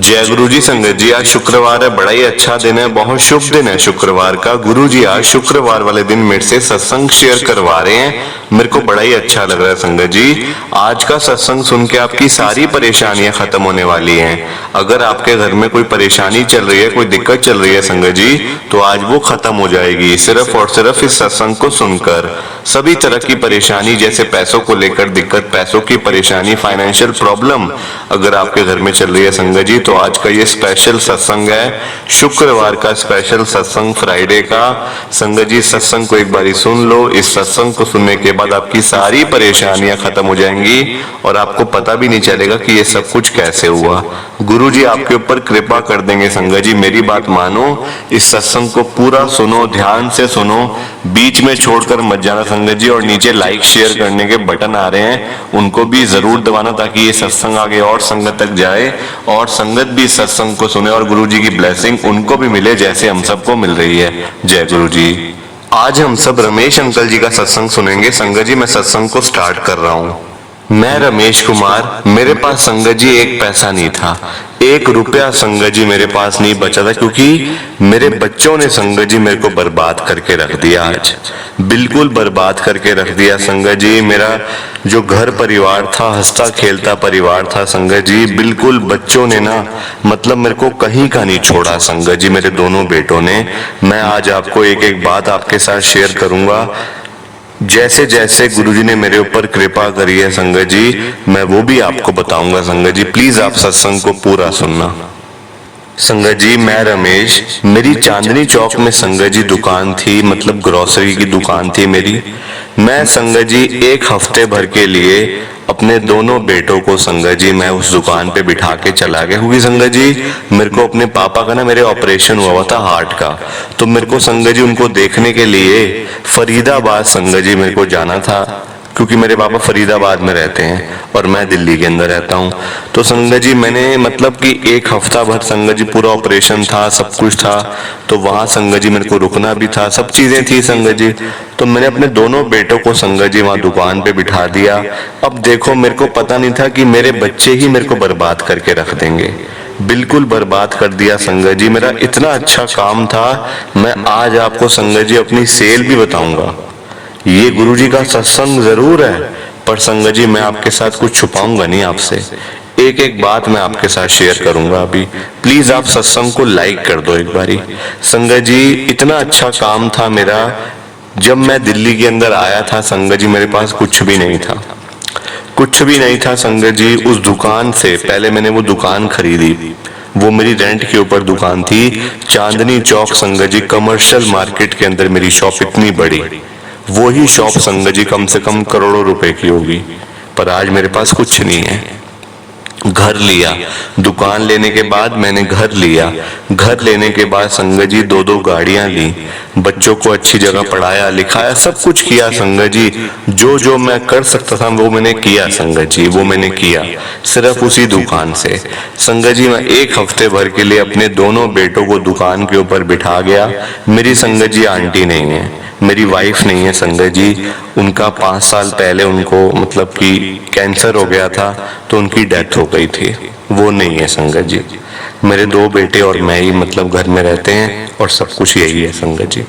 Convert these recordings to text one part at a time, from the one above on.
जय गुरु जी। संगत जी, आज शुक्रवार है, बड़ा ही अच्छा दिन है, बहुत शुभ दिन है शुक्रवार का। गुरु जी आज शुक्रवार वाले दिन मेरे से सत्संग शेयर करवा रहे हैं, मेरे को बड़ा ही अच्छा लग रहा है। संगत जी, आज का सत्संग सुन के आपकी सारी परेशानियां खत्म होने वाली हैं। अगर आपके घर में कोई परेशानी चल रही है, कोई दिक्कत चल रही है संगत जी, तो आज वो खत्म हो जाएगी सिर्फ और सिर्फ इस सत्संग को सुनकर। सभी तरह की परेशानी, जैसे पैसों को लेकर दिक्कत, पैसों की परेशानी, फाइनेंशियल प्रॉब्लम अगर आपके घर में चल रही है संगत जी, तो आज का ये स्पेशल सत्संग है, शुक्रवार का स्पेशल सत्संग, फ्राइडे का। संगत जी, सत्संग को एक बारी सुन लो। इस सत्संग को सुनने के बाद आपकी सारी परेशानियां खत्म हो जाएंगी और आपको पता भी नहीं चलेगा कि ये सब कुछ कैसे हुआ। गुरु जी आपके ऊपर कृपा कर देंगे। संगत जी मेरी बात मानो, इस सत्संग को पूरा सुनो, ध्यान से सुनो, बीच में छोड़कर मत जाना संगत जी। और नीचे लाइक शेयर करने के बटन आ रहे हैं, उनको भी जरूर दबाना ताकि ये सत्संग आगे और संगत तक जाए और संगत भी सत्संग को सुने और गुरु जी की ब्लेसिंग उनको भी मिले जैसे हम सबको मिल रही है। जय गुरु जी। आज हम सब रमेश अंकल जी का सत्संग सुनेंगे। संगत जी मैं सत्संग को स्टार्ट कर रहा हूँ। मैं रमेश कुमार, मेरे पास संगत जी एक पैसा नहीं था, 1 रुपया संगत जी मेरे पास नहीं बचा था, क्योंकि मेरे बच्चों ने संगत जी मेरे को बर्बाद करके रख दिया। आज बिल्कुल बर्बाद करके रख दिया संगत जी। मेरा जो घर परिवार था, हंसता खेलता परिवार था संगत जी, बिल्कुल बच्चों ने ना मतलब मेरे को कहीं का नहीं छोड़ा संगत जी, मेरे दोनों बेटों ने। मैं आज आपको एक एक बात आपके साथ शेयर करूंगा, जैसे जैसे गुरुजी ने मेरे ऊपर कृपा करी है संगत जी, मैं वो भी आपको बताऊंगा संगत जी। प्लीज आप सत्संग को पूरा सुनना। संगत जी मैं रमेश, मेरी चांदनी चौक में संगत जी दुकान थी, मतलब ग्रोसरी की दुकान थी मेरी। मैं संगत जी 1 हफ्ते भर के लिए अपने दोनों बेटों को संगत जी मैं उस दुकान पे बिठा के चला गया, क्योंकि संगत जी मेरे को अपने पापा का ना, मेरे ऑपरेशन हुआ था हार्ट का, तो मेरे को संगत जी उनको देखने के लिए फरीदाबाद संगत जी मेरे को जाना था, क्योंकि मेरे पापा फरीदाबाद में रहते हैं और मैं दिल्ली के अंदर रहता हूँ। तो संगत जी मैंने मतलब कि 1 हफ्ता भर संगत जी पूरा ऑपरेशन था, सब कुछ था, तो वहाँ संगत जी मेरे को रुकना भी था, सब चीजें थी संगत जी। तो मैंने अपने दोनों बेटों को संगत जी वहाँ दुकान पे बिठा दिया। अब देखो मेरे को पता नहीं था कि मेरे बच्चे ही मेरे को बर्बाद करके रख देंगे, बिल्कुल बर्बाद कर दिया संगत जी। मेरा इतना अच्छा काम था, मैं आज आपको संगत जी अपनी सेल भी बताऊंगा। ये गुरुजी का सत्संग जरूर है, पर संगत जी मैं आपके साथ कुछ छुपाऊंगा नहीं आपसे, एक एक बात मैं आपके साथ शेयर करूंगा अभी। प्लीज आप सत्संग को लाइक कर दो एक बारी। संगत जी इतना अच्छा काम था मेरा, जब मैं दिल्ली के अंदर आया था संगत जी मेरे पास कुछ भी नहीं था, कुछ भी नहीं था संगत जी। उस दुकान से पहले मैंने वो दुकान खरीदी, वो मेरी रेंट के ऊपर दुकान थी, चांदनी चौक संगत जी, कमर्शियल मार्केट के अंदर मेरी शॉप इतनी बड़ी। वो ही शॉप संगत जी कम से कम करोड़ों रुपए की होगी, पर आज मेरे पास कुछ नहीं है। घर लिया, दुकान लेने के बाद मैंने घर लिया, घर लेने के बाद संगत जी 2-2 गाड़ियां ली, बच्चों को अच्छी जगह पढ़ाया लिखाया, सब कुछ किया संगत जी। जो जो मैं कर सकता था वो मैंने किया संगत जी, वो मैंने किया सिर्फ उसी दुकान से। संगत जी मैं 1 हफ्ते भर के लिए अपने दोनों बेटों को दुकान के ऊपर बिठा गया। मेरी संगत जी आंटी नहीं है, मेरी वाइफ नहीं है संगत जी, उनका 5 साल पहले उनको मतलब कि कैंसर हो गया था, तो उनकी डेथ हो गई थी, वो नहीं है संगत जी। मेरे 2 बेटे और मैं ही मतलब घर में रहते हैं और सब कुछ यही है संगत जी।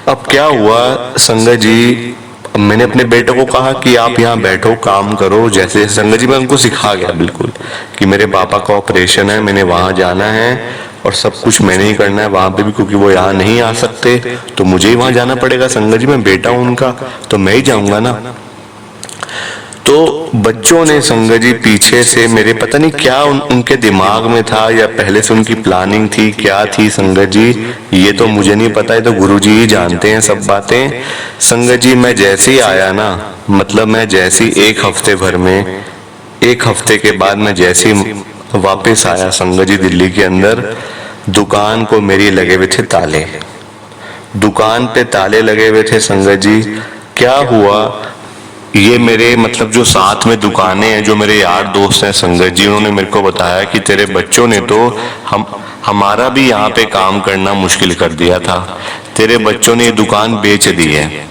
अब क्या हुआ संगत जी, मैंने अपने बेटों को कहा कि आप यहाँ बैठो काम करो, जैसे संगत जी मैं उनको सिखा गया बिल्कुल कि मेरे पापा का ऑपरेशन है, मैंने वहां जाना है और सब कुछ मैंने ही करना है वहां पे भी, क्योंकि वो यहाँ नहीं आ सकते तो मुझे ही वहां जाना पड़ेगा संगत जी। मैं बेटा हूं उनका तो मैं ही जाऊंगा ना। तो बच्चों ने संगत जी पीछे से मेरे, पता नहीं क्या उनके दिमाग में था या पहले से उनकी प्लानिंग थी, क्या थी संगत जी, ये तो मुझे नहीं पता है, तो गुरुजी ही जानते हैं सब बातें। संगत जी मैं जैसे ही आया ना, मतलब मैं जैसे ही 1 हफ्ते भर में, 1 हफ्ते के बाद मैं जैसे ही वापस आया संगत जी दिल्ली के अंदर, दुकान को मेरी लगे हुए थे ताले, दुकान पे ताले लगे हुए थे संगत जी। क्या हुआ, ये मेरे मतलब जो साथ में दुकानें हैं, जो मेरे यार दोस्त हैं संगत जी, उन्होंने मेरे को बताया कि तेरे बच्चों ने तो हमारा भी यहाँ पे काम करना मुश्किल कर दिया था, तेरे बच्चों ने ये दुकान बेच दी है।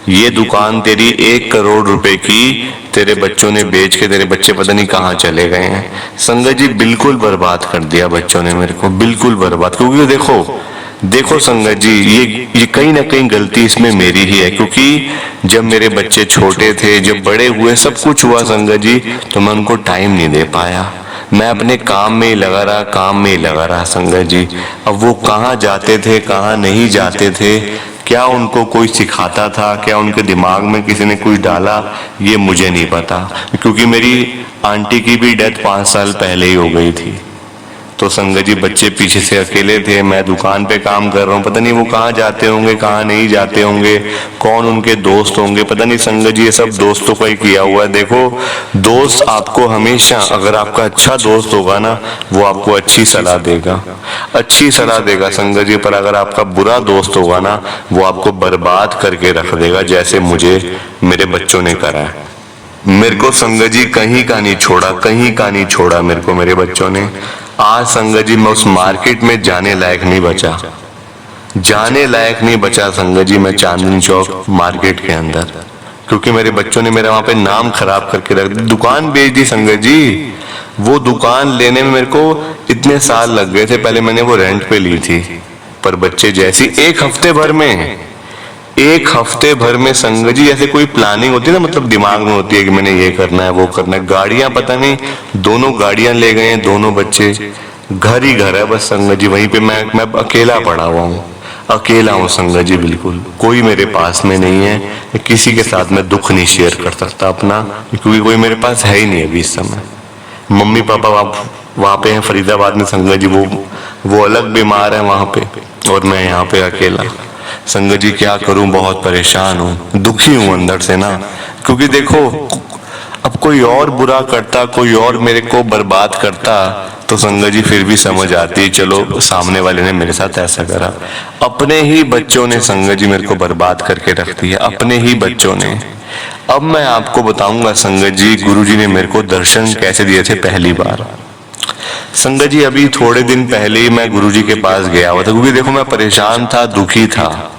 ये दुकान तेरी 1 करोड़ रुपए की तेरे बच्चों ने बेच के तेरे बच्चे पता नहीं कहाँ चले गए हैं। संगत जी बिल्कुल बर्बाद कर दिया बच्चों ने मेरे को, बिल्कुल बर्बाद। क्योंकि देखो संगत जी, ये कहीं ना कहीं गलती इसमें मेरी ही है, क्योंकि जब मेरे बच्चे छोटे थे, जब बड़े हुए, सब कुछ हुआ संगत जी, तो मैं उनको टाइम नहीं दे पाया। मैं अपने काम में ही लगा रहा संगत जी। अब वो कहाँ जाते थे, कहाँ नहीं जाते थे, क्या उनको कोई सिखाता था, क्या उनके दिमाग में किसी ने कुछ डाला, ये मुझे नहीं पता। क्योंकि मेरी आंटी की भी डेथ 5 साल पहले ही हो गई थी। तो संगत जी बच्चे पीछे से अकेले थे, मैं दुकान पे काम कर रहा हूँ, पता नहीं वो कहाँ जाते होंगे, कहाँ नहीं जाते होंगे, कौन उनके दोस्त होंगे, पता नहीं। संगत जी ये सब दोस्तों का ही किया हुआ है। देखो, दोस्त आपको हमेशा, अगर आपका अच्छा दोस्त होगा ना, वो आपको अच्छी सलाह देगा संगत जी। पर अगर आपका बुरा दोस्त होगा ना, वो आपको बर्बाद करके रख देगा, जैसे मुझे मेरे बच्चों ने करा है। मेरे को संगत जी कहीं का नहीं छोड़ा मेरे को मेरे बच्चों ने। आज संगत जी मैं उस मार्केट में जाने लायक नहीं बचा संगत जी, मैं चांदनी चौक मार्केट के अंदर, क्योंकि मेरे बच्चों ने मेरा वहां पे नाम खराब करके रख दिया। दुकान बेच दी संगत जी। वो दुकान लेने में मेरे को इतने साल लग गए थे, पहले मैंने वो रेंट पे ली थी। पर बच्चे जैसी एक हफ्ते भर में संगत जी, ऐसे कोई प्लानिंग होती है ना, मतलब दिमाग में होती है कि मैंने ये करना है, वो करना है, गाड़ियां पता नहीं, दोनों गाड़ियां ले गए हैं दोनों बच्चे। घर ही घर है बस संगत जी, वहीं पे मैं अकेला पड़ा हुआ हूँ, अकेला हूँ संगत जी, बिल्कुल कोई मेरे पास में नहीं है। किसी के साथ मैं दुख नहीं शेयर कर सकता अपना, क्योंकि कोई मेरे पास है ही नहीं अभी इस समय। मम्मी पापा वहाँ पे हैं फरीदाबाद में संगत जी, वो अलग बीमार है वहाँ पे, और मैं यहाँ पे अकेला। संगत जी क्या करूं, बहुत परेशान हूं, दुखी हूं अंदर से ना। क्योंकि देखो, अब कोई और बुरा करता, कोई और मेरे को बर्बाद करता, तो संगत जी फिर भी समझ आती, चलो सामने वाले ने मेरे साथ ऐसा करा। अपने ही बच्चों ने संगत जी मेरे को बर्बाद करके रख दिया, अपने ही बच्चों ने। अब मैं आपको बताऊंगा संगत जी, गुरुजी ने मेरे को दर्शन कैसे दिए थे पहली बार। संगत जी अभी थोड़े दिन पहले ही मैं गुरुजी के पास गया हुआ था, क्योंकि देखो मैं परेशान था, दुखी था,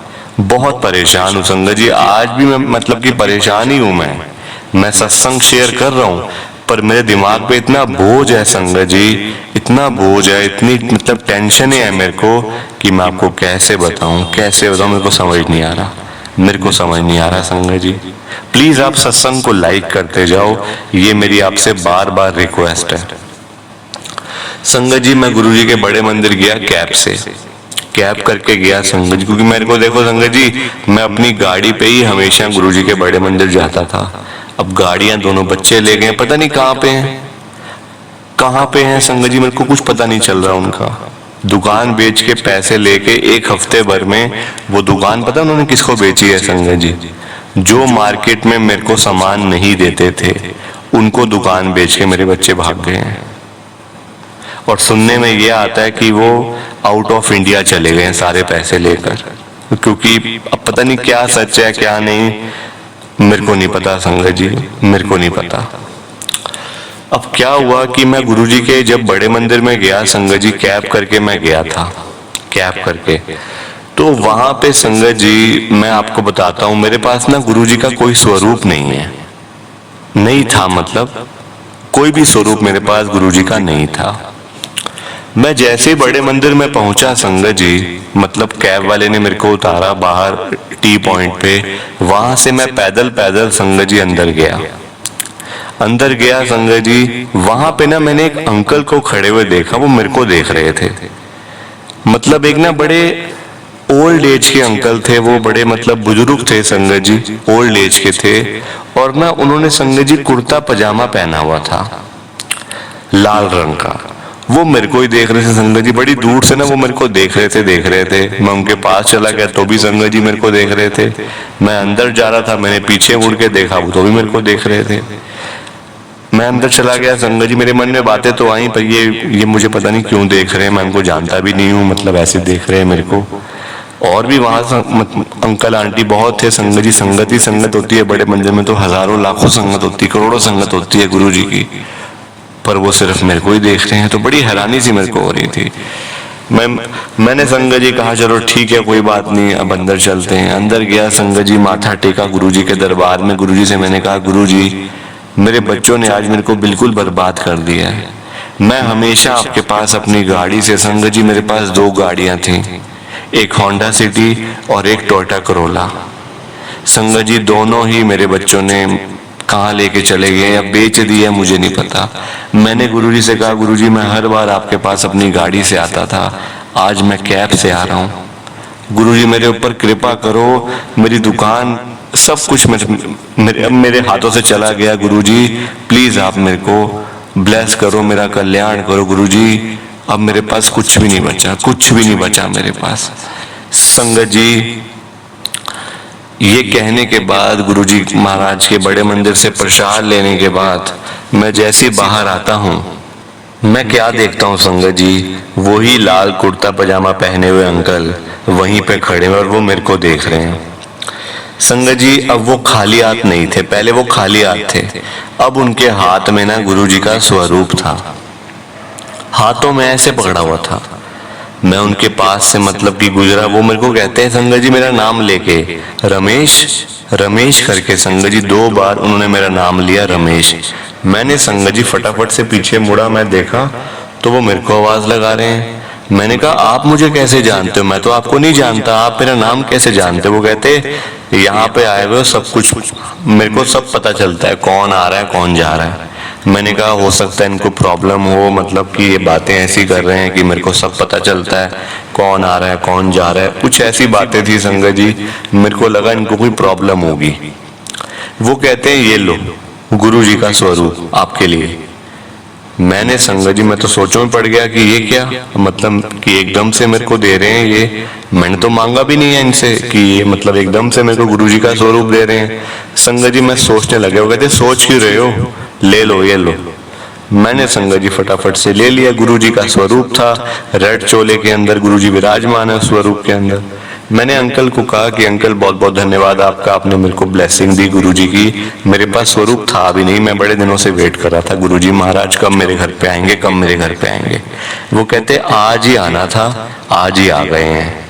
बहुत परेशान हूँ संगत जी। आज भी मैं मतलब कि परेशान ही हूँ। मैं सत्संग शेयर कर रहा हूँ, पर मेरे दिमाग पे इतना बोझ है संगत जी, इतना बोझ है, इतनी मतलब टेंशन है मेरे को, कि मैं आपको कैसे बताऊं मेरे को समझ नहीं आ रहा संगत जी। प्लीज आप सत्संग को लाइक करते जाओ, ये मेरी आपसे बार बार रिक्वेस्ट है। संगत जी मैं गुरुजी के बड़े मंदिर गया कैब करके गया संगत जी, क्योंकि मेरे को देखो संगत जी, मैं अपनी गाड़ी पे ही हमेशा गुरुजी के बड़े मंदिर जाता था। अब गाड़ियां दोनों बच्चे ले गए, पता नहीं कहाँ पे हैं संगत जी, मेरे को कुछ पता नहीं चल रहा उनका। दुकान बेच के पैसे लेके 1 हफ्ते भर में वो दुकान, पता उन्होंने किसको बेची है संगत जी? जो मार्केट में मेरे को सामान नहीं देते थे, उनको दुकान बेच के मेरे बच्चे भाग गए हैं। और सुनने में ये आता है कि वो आउट ऑफ इंडिया चले गए हैं सारे पैसे लेकर, क्योंकि अब पता नहीं क्या सच है क्या नहीं, मेरे को नहीं पता संगत जी, मेरे को नहीं पता। अब क्या हुआ कि मैं गुरुजी के जब बड़े मंदिर में गया संगत जी, कैब करके मैं गया था, तो वहां पे संगत जी मैं आपको बताता हूँ, मेरे पास ना गुरुजी का कोई स्वरूप नहीं था, मतलब कोई भी स्वरूप मेरे पास गुरुजी का नहीं था। मैं जैसे ही बड़े मंदिर में पहुंचा संगत जी, मतलब कैब वाले ने मेरे को उतारा बाहर टी पॉइंट पे, वहां से मैं पैदल संगत जी अंदर गया संगत जी। वहां पे ना मैंने एक अंकल को खड़े हुए देखा, वो मेरे को देख रहे थे, मतलब एक ना बड़े ओल्ड एज के अंकल थे वो, बड़े मतलब बुजुर्ग थे संगत जी, ओल्ड एज के थे। और ना उन्होंने संगत जी कुर्ता पजामा पहना हुआ था लाल रंग का, वो मेरे को ही देख रहे थे संगत जी, बड़ी दूर से ना वो मेरे को देख रहे थे। मैं उनके पास चला गया तो भी संगत जी मेरे को देख रहे थे। मैं अंदर जा रहा था, मैंने पीछे मुड़ के देखा, वो तो भी मेरे को देख रहे थे। मैं अंदर चला गया संगत जी, मेरे मन में बातें तो आई, पर ये मुझे पता नहीं क्यों देख रहे हैं, मैं उनको जानता भी नहीं हूँ, मतलब ऐसे देख रहे हैं मेरे को। और भी वहां अंकल आंटी बहुत थे संगत जी, संगत ही संगत होती है बड़े मंदिर में, तो हजारों लाखों संगत होती है, करोड़ों संगत होती है गुरु जी की, पर वो सिर्फ मेरे को ही देख रहे हैं, तो बड़ी हैरानी सी मेरे को हो रही थी। मैंने संगत जी कहा चलो ठीक है कोई बात नहीं, अब अंदर चलते हैं। अंदर गया, संगत जी माथा टेका गुरुजी के दरबार में। गुरुजी से मैंने कहा गुरुजी मेरे बच्चों ने आज मेरे को बिल्कुल बर्बाद कर दिया है। मैं हमेशा आपके पास अपनी गाड़ी से, संगत जी मेरे पास 2 गाड़ियां थी, एक होंडा सिटी और एक टोयोटा करोला। संगत जी दोनों ही मेरे बच्चों ने कहाँ लेके चले गए या बेच दिए मुझे नहीं पता। मैंने गुरुजी से कहा गुरुजी मैं हर बार आपके पास अपनी गाड़ी से आता था, आज मैं कैब से आ रहा हूँ। गुरुजी मेरे ऊपर कृपा करो, मेरी दुकान सब कुछ मेरे हाथों से चला गया। गुरुजी प्लीज आप मेरे को ब्लेस करो, मेरा कल्याण करो गुरुजी। अब मेरे पास कुछ भी नहीं बचा, कुछ भी नहीं बचा मेरे पास। संगत जी ये कहने के बाद गुरुजी महाराज के बड़े मंदिर से प्रसाद लेने के बाद मैं जैसे बाहर आता हूँ, मैं क्या देखता हूँ संगत जी, वही लाल कुर्ता पजामा पहने हुए अंकल वहीं पे खड़े हैं और वो मेरे को देख रहे हैं। संगत जी अब वो खाली हाथ नहीं थे, पहले वो खाली हाथ थे, अब उनके हाथ में ना गुरुजी का स्वरूप था, हाथों में ऐसे पकड़ा हुआ था। मैं उनके पास से मतलब कि गुजरा, वो मेरे को कहते हैं संगत जी मेरा नाम लेके, रमेश रमेश करके। संगत जी 2 बार उन्होंने मेरा नाम लिया रमेश। मैंने संगत जी फटाफट से पीछे मुड़ा, मैं देखा तो वो मेरे को आवाज लगा रहे हैं। मैंने कहा आप मुझे कैसे जानते हो, मैं तो आपको नहीं जानता, आप मेरा नाम कैसे जानते हो। वो कहते यहाँ पे आए हुए सब कुछ मेरे को सब पता चलता है, कौन आ रहा है कौन जा रहा है। मैंने कहा हो सकता है इनको प्रॉब्लम हो, मतलब कि ये बातें ऐसी कर रहे हैं कि मेरे को सब पता चलता है कौन आ रहा है कौन जा रहा है, कुछ ऐसी बातें थी संगत जी। मेरे को लगा इनको कोई प्रॉब्लम होगी। वो कहते हैं ये लो गुरुजी का स्वरूप आपके लिए। मैंने संगत जी मैं तो सोचों में पड़ गया कि ये क्या, मतलब कि एकदम से मेरे को दे रहे हैं ये, मैंने तो मांगा भी नहीं है इनसे कि ये मतलब एकदम से मेरे को गुरुजी का स्वरूप दे रहे हैं। संगत जी मैं सोचने लगे, वो कहते सोच क्यों रहे हो, ले लो ये लो। मैंने संगत जी फटाफट से ले लिया। गुरुजी का स्वरूप था, रेड चोले के अंदर गुरुजी विराजमान है स्वरूप के अंदर। मैंने अंकल को कहा कि अंकल बहुत बहुत धन्यवाद आपका, आपने मेरे को ब्लेसिंग दी गुरुजी की। मेरे पास स्वरूप था भी नहीं, मैं बड़े दिनों से वेट कर रहा था गुरुजी महाराज कब मेरे घर पे आएंगे, कब मेरे घर पे आएंगे। वो कहते आज ही आना था, आज ही आ गए हैं।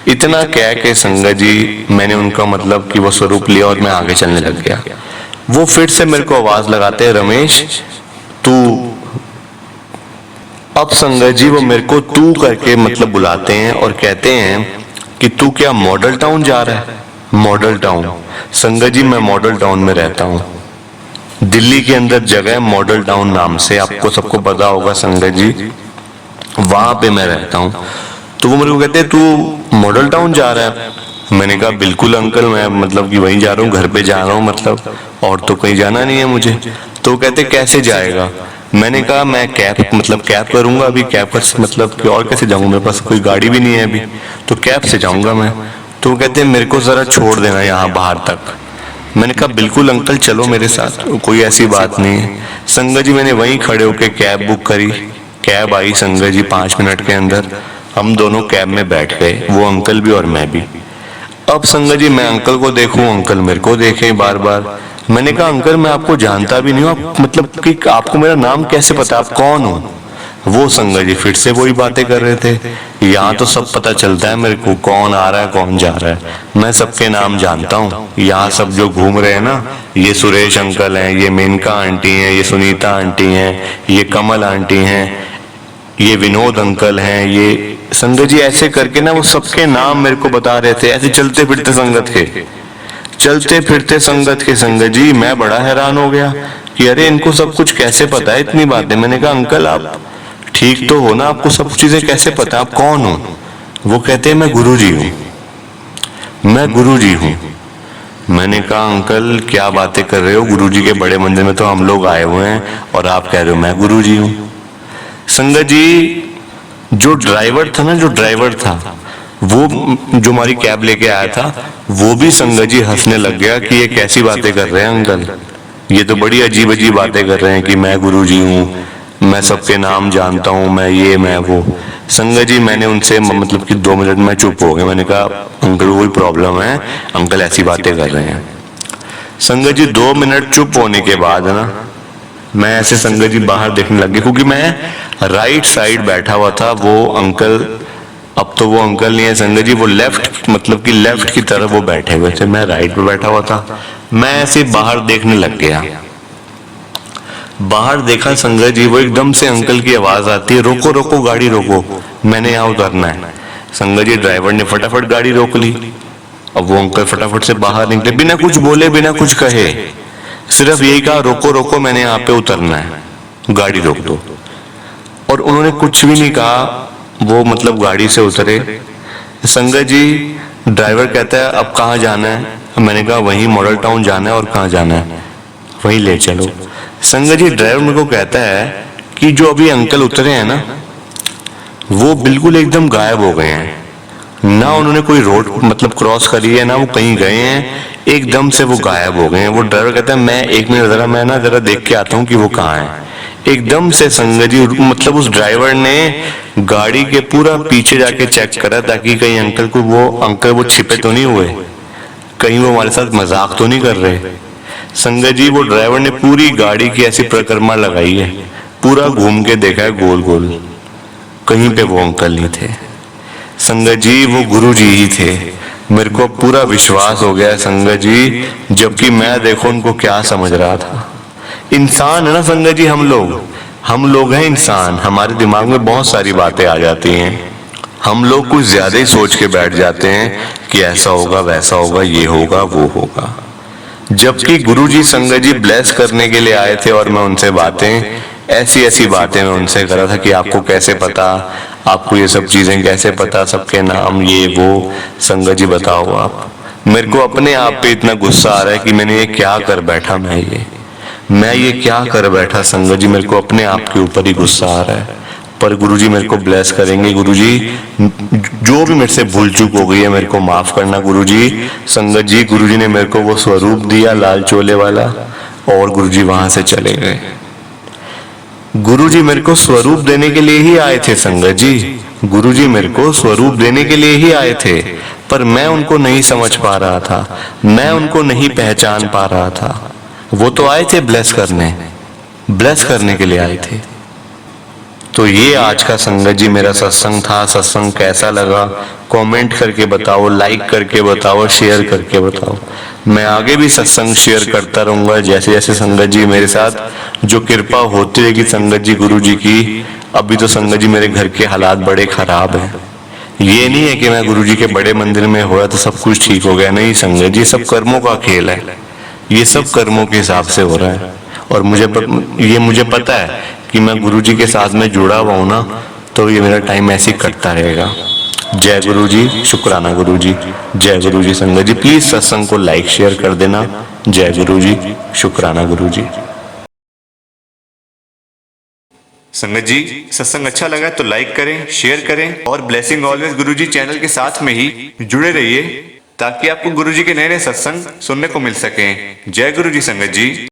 इतना कह के संगत जी मैंने उनका मतलब कि वो स्वरूप लिया और मैं आगे चलने लग गया। वो फिर से मेरे को आवाज लगाते हैं रमेश तू। अब संगत जी वो मेरे को तू करके मतलब बुलाते हैं और कहते हैं कि तू क्या मॉडल टाउन जा रहा है। मॉडल टाउन संगत जी मैं मॉडल टाउन में रहता हूँ, दिल्ली के अंदर जगह है मॉडल टाउन नाम से, आपको सबको पता होगा संगत जी, वहां पे मैं रहता हूँ। तो वो मेरे को कहते हैं तू मॉडल टाउन जा रहा है। मैंने कहा बिल्कुल अंकल मैं मतलब कि वहीं जा रहा हूँ, घर पे जा रहा हूँ, मतलब और तो कहीं जाना नहीं है मुझे। तो कहते कैसे जाएगा। मैंने कहा मैं कैब मतलब कैब करूंगा अभी, कैब कर मतलब कि और कैसे जाऊंगा, मेरे पास कोई गाड़ी भी नहीं है अभी, तो कैब से जाऊंगा मैं। तो वो कहते मेरे को जरा छोड़ देना यहाँ बाहर तक। मैंने कहा बिल्कुल अंकल चलो मेरे साथ, कोई ऐसी बात नहीं है। संगत जी मैंने वहीं खड़े होकर कैब बुक करी, कैब आई संगत जी 5 मिनट के अंदर, हम दोनों कैब में बैठ गए, वो अंकल भी और मैं भी। अब संगत जी मैं अंकल को देखूं, अंकल मेरे को देखे बार बार। मैंने कहा अंकल मैं आपको जानता भी नहीं हूँ, आप मतलब कि आपको मेरा नाम कैसे पता, आप कौन हो। वो संगत जी फिर से वही बातें कर रहे थे, यहाँ तो सब पता चलता है मेरे को कौन आ रहा है कौन जा रहा है, मैं सबके नाम जानता हूँ। यहाँ सब जो घूम रहे हैं ना, ये सुरेश अंकल हैं, ये मेनका आंटी हैं, ये सुनीता आंटी हैं, ये कमल आंटी हैं, ये विनोद अंकल हैं, ये संगत जी ऐसे करके ना वो सबके नाम मेरे को बता रहे थे, ऐसे चलते फिरते संगत के, चलते फिरते संगत के। संगत जी मैं बड़ा हैरान हो गया कि अरे इनको सब कुछ कैसे पता है इतनी बातें। मैंने कहा अंकल आप ठीक तो हो ना, आपको सब चीजें कैसे पता, आप कौन हो। वो कहते हैं मैं गुरुजी हूँ, मैं गुरुजी हूँ। मैंने कहा अंकल क्या बातें कर रहे हो, गुरुजी के बड़े मंदिर में तो हम लोग आए हुए हैं और आप कह रहे हो मैं गुरुजी हूँ। संगत जी जो ड्राइवर था ना, जो ड्राइवर था वो जो हमारी कैब लेके आया था, वो भी संगत जी हंसने लग गया कि ये कैसी बातें कर रहे हैं अंकल, ये तो बड़ी अजीब अजीब बातें कर रहे हैं कि मैं गुरुजी हूँ, मैं सबके नाम जानता हूँ, मैं ये मैं वो। संगत जी मैंने उनसे मतलब कि 2 मिनट में चुप हो गया। मैंने कहा अंकल कोई प्रॉब्लम है, अंकल ऐसी बातें कर रहे हैं। संगत जी 2 मिनट चुप होने के बाद ना मैं ऐसे संगत जी बाहर देखने लग गया, क्योंकि मैं राइट साइड बैठा हुआ था वो अंकल। अब तो वो अंकल नहीं है संगत जी, वो लेफ्ट मतलब कि लेफ्ट की तरफ वो बैठे हुए थे, मैं राइट पे बैठा हुआ था। मैं ऐसे बाहर देखने लग गया। बाहर देखा संगत जी, वो एकदम से अंकल की आवाज आती है, रोको रोको गाड़ी रोको, मैंने यहाँ उतरना है। संगत जी ड्राइवर ने फटाफट गाड़ी रोक ली। अब वो अंकल फटाफट से बाहर निकले, बिना कुछ बोले बिना कुछ कहे, सिर्फ यही कहा रोको रोको मैंने यहाँ पे उतरना है, गाड़ी रोक दो। और उन्होंने कुछ भी नहीं कहा, वो मतलब गाड़ी से उतरे। संगत जी ड्राइवर कहता है अब कहाँ जाना है? मैंने कहा वहीं मॉडल टाउन जाना है। और कहाँ जाना है? वहीं ले चलो। संगत जी ड्राइवर मेरे को कहता है कि जो अभी अंकल उतरे हैं ना, वो बिल्कुल एकदम गायब हो गए हैं, ना उन्होंने कोई रोड मतलब क्रॉस करी है, ना वो कहीं गए हैं, एकदम से वो गायब हो गए हैं। वो ड्राइवर कहता है मैं एक मिनट जरा, मैं ना जरा देख के आता हूँ कि वो कहाँ है। एकदम से संगत जी मतलब उस ड्राइवर ने गाड़ी के पूरा पीछे जाके चेक करा ताकि कहीं अंकल वो छिपे तो नहीं हुए, कहीं वो हमारे साथ मजाक तो नहीं कर रहे। संगत जी वो ड्राइवर ने पूरी गाड़ी की ऐसी परिक्रमा लगाई है, पूरा घूम के देखा है गोल गोल, कहीं पे वो अंकल नहीं थे। संगत जी वो गुरु जी ही थे। मेरे को पूरा विश्वास हो गया संगत जी, जबकि मैं देखो उनको क्या समझ रहा था। इंसान है ना संगत जी, हम लोग हैं इंसान, हमारे दिमाग में बहुत सारी बातें आ जाती हैं, हम लोग कुछ ज्यादा ही सोच के बैठ जाते हैं कि ऐसा होगा वैसा होगा, ये होगा वो होगा। जबकि गुरुजी संगत जी ब्लेस करने के लिए आए थे और मैं उनसे बातें ऐसी बातें मैं उनसे कर रहा था कि आपको कैसे पता, आपको ये सब चीजें कैसे पता, सबके नाम ये वो। संगत जी बताओ आप, मेरे को अपने आप पे इतना गुस्सा आ रहा है कि मैंने ये क्या कर बैठा, मैं ये क्या कर बैठा संगत जी, मेरे को अपने आप के ऊपर ही गुस्सा आ रहा है। पर गुरुजी मेरे को ब्लेस करेंगे। गुरुजी जो भी मेरे से भूल चूक हो गई है मेरे को माफ करना गुरुजी। संगत जी गुरुजी ने मेरे को वो स्वरूप दिया लाल चोले वाला, और गुरुजी वहां से चले गए। गुरुजी मेरे को स्वरूप देने के लिए ही आए थे संगत जी, गुरुजी मेरे को स्वरूप देने के लिए ही आए थे, पर मैं उनको नहीं समझ पा रहा था, मैं उनको नहीं पहचान पा रहा था। वो तो आए थे ब्लेस करने के लिए आए थे। तो ये आज का संगत जी मेरा सत्संग था। सत्संग कैसा लगा कमेंट करके बताओ, लाइक करके बताओ, शेयर करके बताओ। मैं आगे भी सत्संग शेयर करता रहूंगा जैसे जैसे संगत जी मेरे साथ जो कृपा होती रहेगी संगत जी गुरु जी की। अभी तो संगत जी मेरे घर के हालात बड़े खराब हैं, ये नहीं है कि मैं गुरु जी के बड़े मंदिर में हुआ तो सब कुछ ठीक हो गया, नहीं संगत जी, सब कर्मों का खेल है, ये सब कर्मों के हिसाब से हो रहा है। और मुझे पता है कि मैं गुरुजी के साथ में जुड़ा हुआ हूं ना, तो ये मेरा टाइम ऐसे ही कटता रहेगा। जय गुरु जी, शुक्राना गुरु जी, जय गुरु जी। संगत जी प्लीज सत्संग को लाइक शेयर कर देना। जय गुरु जी, शुक्राना गुरु जी। संगत जी सत्संग अच्छा लगा तो लाइक करें, शेयर करें, और ब्लेसिंग ऑलवेज गुरु जी चैनल के साथ में ही जुड़े रहिए ताकि आपको गुरु जी के नए नए सत्संग सुनने को मिल सके। जय गुरु जी संगत जी।